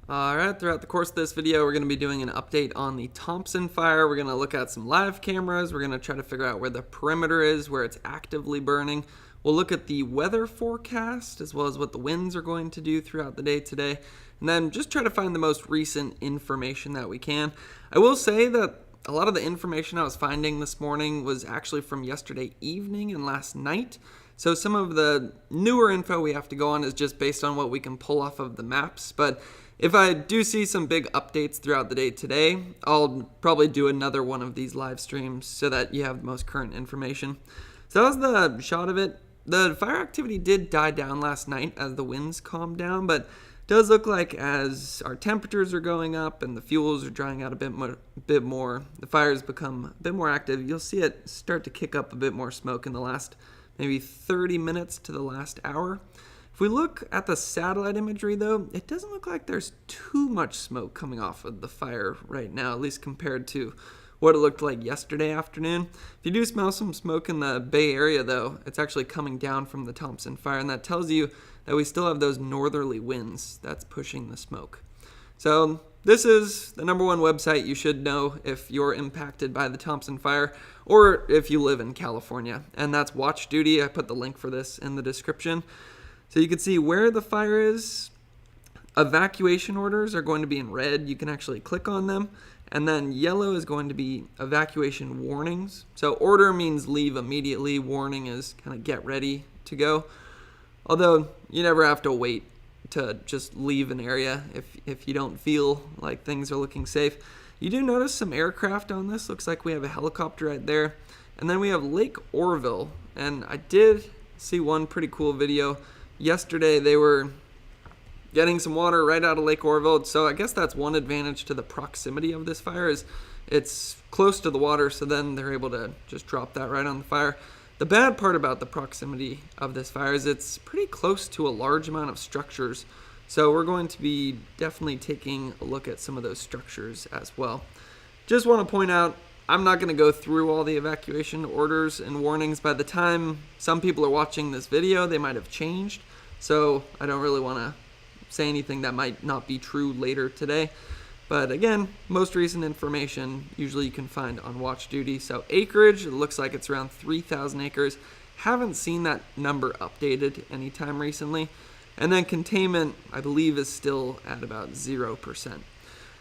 Alright, throughout the course of this video, we're going to be doing an update on the Thompson fire. We're going to look at some live cameras. We're going to try to figure out where the perimeter is, where it's actively burning. We'll look at the weather forecast, as well as what the winds are going to do throughout the day today. And then just try to find the most recent information that we can. I will say that a lot of the information I was finding this morning was actually from yesterday evening and last night. So some of the newer info we have to go on is just based on what we can pull off of the maps. But if I do see some big updates throughout the day today, I'll probably do another one of these live streams so that you have the most current information. So that was the shot of it. The fire activity did die down last night as the winds calmed down, but it does look like as our temperatures are going up and the fuels are drying out a bit more, the fires become a bit more active. You'll see it start to kick up a bit more smoke in the last maybe 30 minutes to the last hour. If we look at the satellite imagery, though, it doesn't look like there's too much smoke coming off of the fire right now, at least compared to what it looked like yesterday afternoon. If you do smell some smoke in the Bay Area, though, it's actually coming down from the Thompson fire, and that tells you that we still have those northerly winds that's pushing the smoke. So this is the #1 website you should know if you're impacted by the Thompson fire or if you live in California, and that's Watch Duty. I put the link for this in the description. So you can see where the fire is. Evacuation orders are going to be in red. You can actually click on them. And then yellow is going to be evacuation warnings. So order means leave immediately. Warning is kind of get ready to go. Although you never have to wait to just leave an area if you don't feel like things are looking safe. You do notice some aircraft on this. Looks like we have a helicopter right there. And then we have Lake Oroville. And I did see one pretty cool video. Yesterday they were getting some water right out of Lake Oroville, so I guess that's one advantage to the proximity of this fire is it's close to the water, so then they're able to just drop that right on the fire. The bad part about the proximity of this fire is it's pretty close to a large amount of structures, so we're going to be definitely taking a look at some of those structures as well. Just want to point out, I'm not going to go through all the evacuation orders and warnings. By the time some people are watching this video, they might have changed. So I don't really want to say anything that might not be true later today. But again, most recent information usually you can find on Watch Duty. So acreage, it looks like it's around 3,000 acres. Haven't seen that number updated anytime recently. And then containment, I believe, is still at about 0%.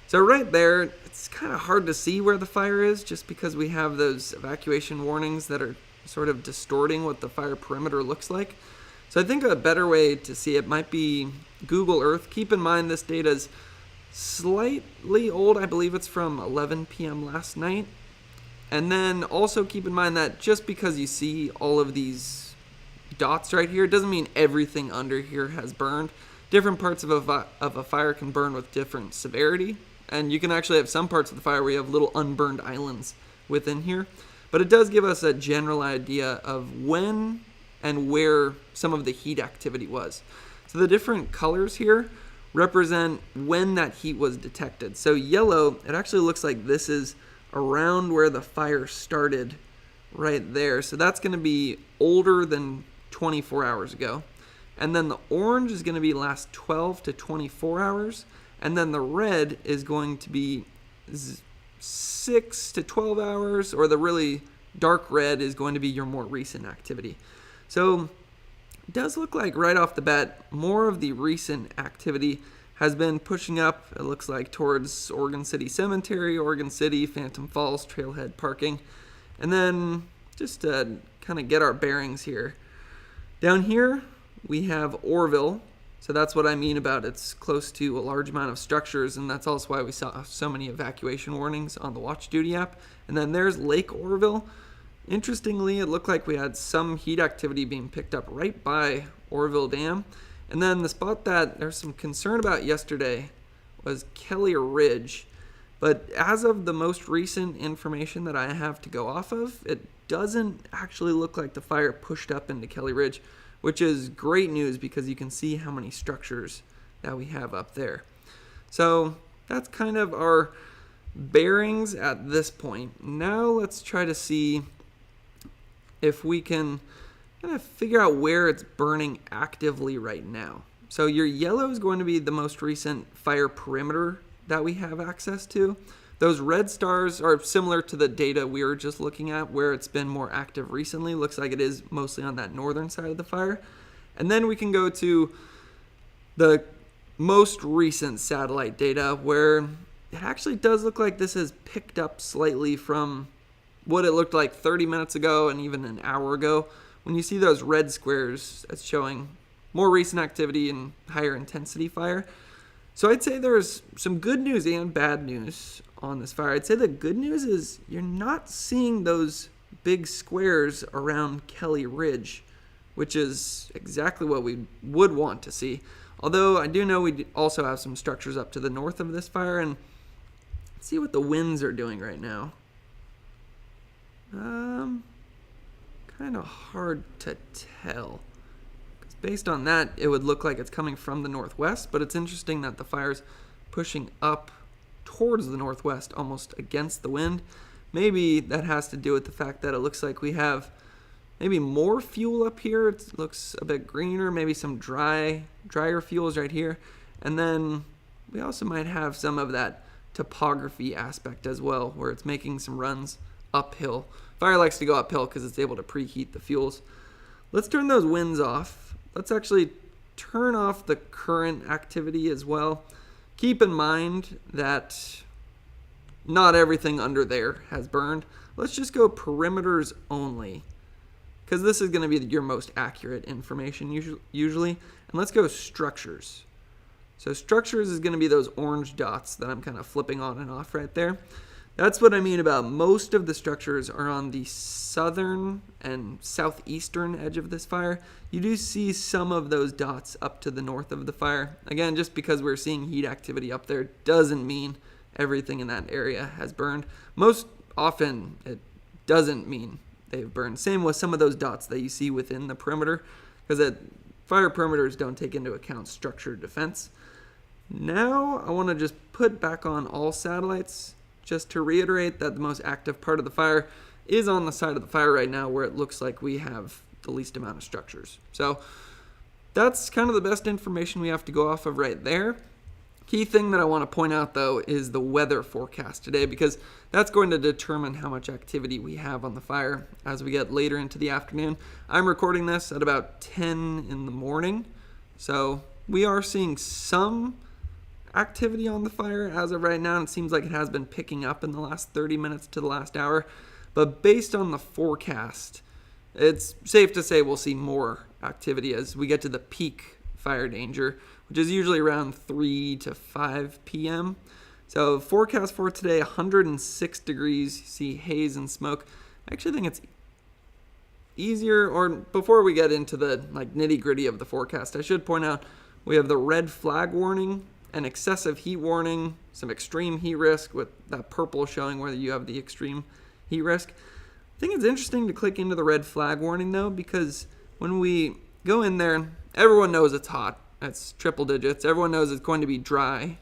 So right there, it's kind of hard to see where the fire is just because we have those evacuation warnings that are sort of distorting what the fire perimeter looks like. So I think a better way to see it might be Google Earth. Keep in mind this data is slightly old. I believe it's from 11 p.m. last night. And then also keep in mind that just because you see all of these dots right here, doesn't mean everything under here has burned. Different parts of a fire can burn with different severity. And you can actually have some parts of the fire where you have little unburned islands within here. But it does give us a general idea of when and where some of the heat activity was. So the different colors here represent when that heat was detected. So yellow, it actually looks like this is around where the fire started right there. So that's going to be older than 24 hours ago. And then the orange is going to be last 12 to 24 hours. And then the red is going to be 6 to 12 hours, or the really dark red is going to be your more recent activity. So it does look like right off the bat, more of the recent activity has been pushing up, it looks like, towards Oregon City Cemetery, Oregon City, Phantom Falls, Trailhead Parking. And then just to kind of get our bearings here. Down here, we have Oroville. So that's what I mean about it's close to a large amount of structures, and that's also why we saw so many evacuation warnings on the Watch Duty app. And then there's Lake Oroville. Interestingly, it looked like we had some heat activity being picked up right by Oroville Dam. And then the spot that there's some concern about yesterday was Kelly Ridge. But as of the most recent information that I have to go off of, it doesn't actually look like the fire pushed up into Kelly Ridge, which is great news because you can see how many structures that we have up there. So that's kind of our bearings at this point. Now let's try to see if we can kind of figure out where it's burning actively right now. So your yellow is going to be the most recent fire perimeter that we have access to. Those red stars are similar to the data we were just looking at, where it's been more active recently. Looks like it is mostly on that northern side of the fire. And then we can go to the most recent satellite data, where it actually does look like this has picked up slightly from what it looked like 30 minutes ago and even an hour ago. When you see those red squares, it's showing more recent activity and higher intensity fire. So I'd say there's some good news and bad news on this fire. I'd say the good news is you're not seeing those big squares around Kelly Ridge, which is exactly what we would want to see. Although I do know we also have some structures up to the north of this fire, and let's see what the winds are doing right now. Kind of hard to tell. Based on that, it would look like it's coming from the northwest, but it's interesting that the fire's pushing up towards the northwest, almost against the wind. Maybe that has to do with the fact that it looks like we have maybe more fuel up here. It looks a bit greener, maybe some drier fuels right here. And then we also might have some of that topography aspect as well, where it's making some runs uphill. Fire likes to go uphill because it's able to preheat the fuels. Let's turn those winds off. Let's actually turn off the current activity as well. Keep in mind that not everything under there has burned. Let's just go perimeters only, because this is going to be your most accurate information usually. And let's go structures. So structures is going to be those orange dots that I'm kind of flipping on and off right there. That's what I mean about most of the structures are on the southern and southeastern edge of this fire. You do see some of those dots up to the north of the fire. Again, just because we're seeing heat activity up there doesn't mean everything in that area has burned. Most often it doesn't mean they've burned. Same with some of those dots that you see within the perimeter, because fire perimeters don't take into account structured defense. Now I want to just put back on all satellites, just to reiterate that the most active part of the fire is on the side of the fire right now, where it looks like we have the least amount of structures. So that's kind of the best information we have to go off of right there. Key thing that I want to point out, though, is the weather forecast today, because that's going to determine how much activity we have on the fire as we get later into the afternoon. I'm recording this at about 10 in the morning, so we are seeing some activity on the fire as of right now, and it seems like it has been picking up in the last 30 minutes to the last hour. But based on the forecast, it's safe to say we'll see more activity as we get to the peak fire danger, which is usually around 3 to 5 p.m. So forecast for today, 106 degrees. You see haze and smoke. I actually think it's easier, or before we get into the nitty gritty of the forecast, I should point out we have the red flag warning, an excessive heat warning, some extreme heat risk, with that purple showing whether you have the extreme heat risk. I think it's interesting to click into the red flag warning, though, because when we go in there, everyone knows it's hot. It's triple digits. Everyone knows it's going to be dry,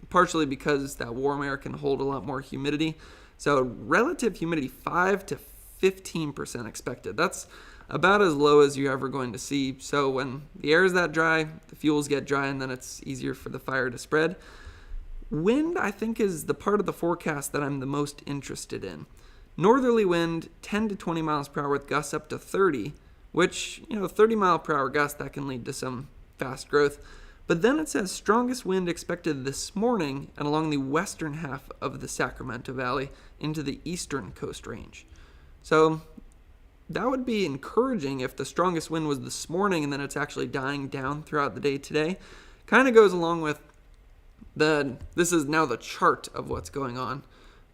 partially because that warm air can hold a lot more humidity. So relative humidity, 5 to 15% expected. That's about as low as you're ever going to see. So when the air is that dry, the fuels get dry, and then it's easier for the fire to spread. Wind, I think, is the part of the forecast that I'm the most interested in. Northerly wind, 10 to 20 miles per hour with gusts up to 30, which, 30 mile per hour gust, that can lead to some fast growth. But then it says strongest wind expected this morning and along the western half of the Sacramento Valley into the eastern Coast Range. So that would be encouraging if the strongest wind was this morning and then it's actually dying down throughout the day today. Kind of goes along with this is now the chart of what's going on.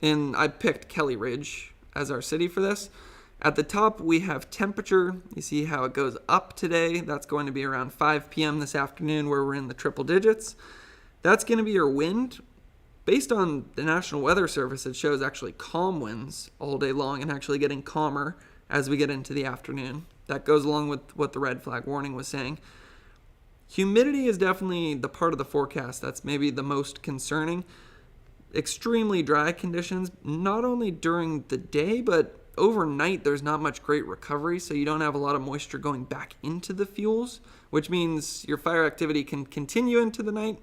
And I picked Kelly Ridge as our city for this. At the top, we have temperature. You see how it goes up today. That's going to be around 5 p.m. this afternoon, where we're in the triple digits. That's going to be your wind. Based on the National Weather Service, it shows actually calm winds all day long and actually getting calmer as we get into the afternoon. That goes along with what the red flag warning was saying. Humidity is definitely the part of the forecast that's maybe the most concerning. Extremely dry conditions, not only during the day, but overnight there's not much great recovery, so you don't have a lot of moisture going back into the fuels, which means your fire activity can continue into the night.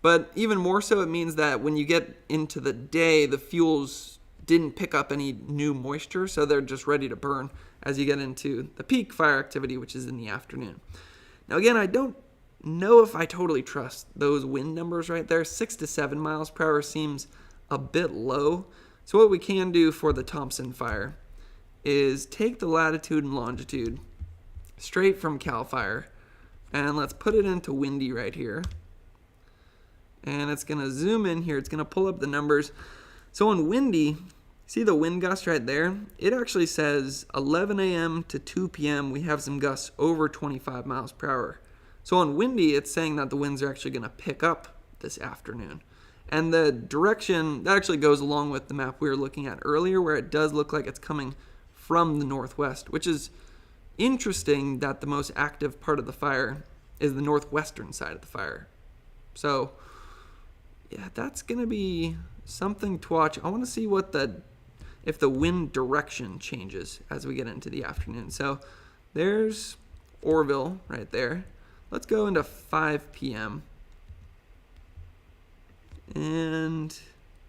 But even more so, it means that when you get into the day, the fuels didn't pick up any new moisture, so they're just ready to burn as you get into the peak fire activity, which is in the afternoon. Now again, I don't know if I totally trust those wind numbers right there. 6 to 7 miles per hour seems a bit low. So what we can do for the Thompson fire is take the latitude and longitude straight from CAL FIRE, and let's put it into windy right here. And it's going to zoom in here. It's going to pull up the numbers. So on windy, see the wind gust right there? It actually says 11 a.m. to 2 p.m. we have some gusts over 25 miles per hour. So on windy, it's saying that the winds are actually going to pick up this afternoon. And the direction, that actually goes along with the map we were looking at earlier, where it does look like it's coming from the northwest, which is interesting that the most active part of the fire is the northwestern side of the fire. So yeah, that's going to be something to watch. I want to see if the wind direction changes as we get into the afternoon. So there's Orville right there. Let's go into 5 p.m. and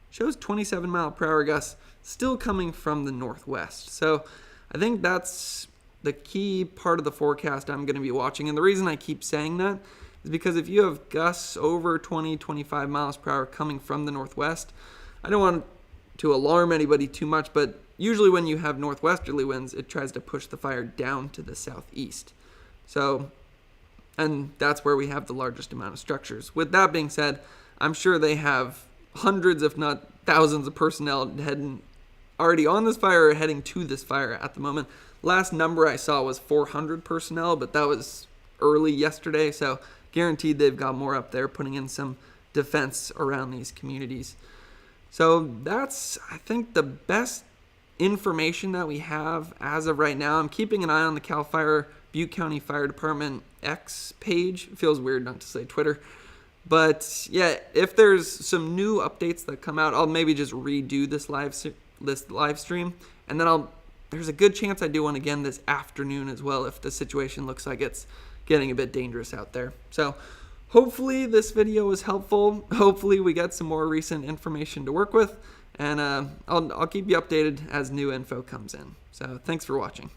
shows 27 mile per hour gusts still coming from the northwest. So I think that's the key part of the forecast I'm going to be watching. And the reason I keep saying that is because if you have gusts over 20, 25 miles per hour coming from the northwest, I don't want to alarm anybody too much, but usually when you have northwesterly winds, it tries to push the fire down to the southeast. So, and that's where we have the largest amount of structures. With that being said, I'm sure they have hundreds, if not thousands, of personnel heading already on this fire or heading to this fire at the moment. Last number I saw was 400 personnel, but that was early yesterday, so guaranteed they've got more up there putting in some defense around these communities. So that's, I think, the best information that we have as of right now. I'm keeping an eye on the CAL FIRE Butte County Fire Department X page. It feels weird not to say Twitter. But yeah, if there's some new updates that come out, I'll maybe just redo this live stream, and then there's a good chance I do one again this afternoon as well if the situation looks like it's getting a bit dangerous out there. So hopefully this video was helpful. Hopefully we get some more recent information to work with, and I'll keep you updated as new info comes in. So thanks for watching.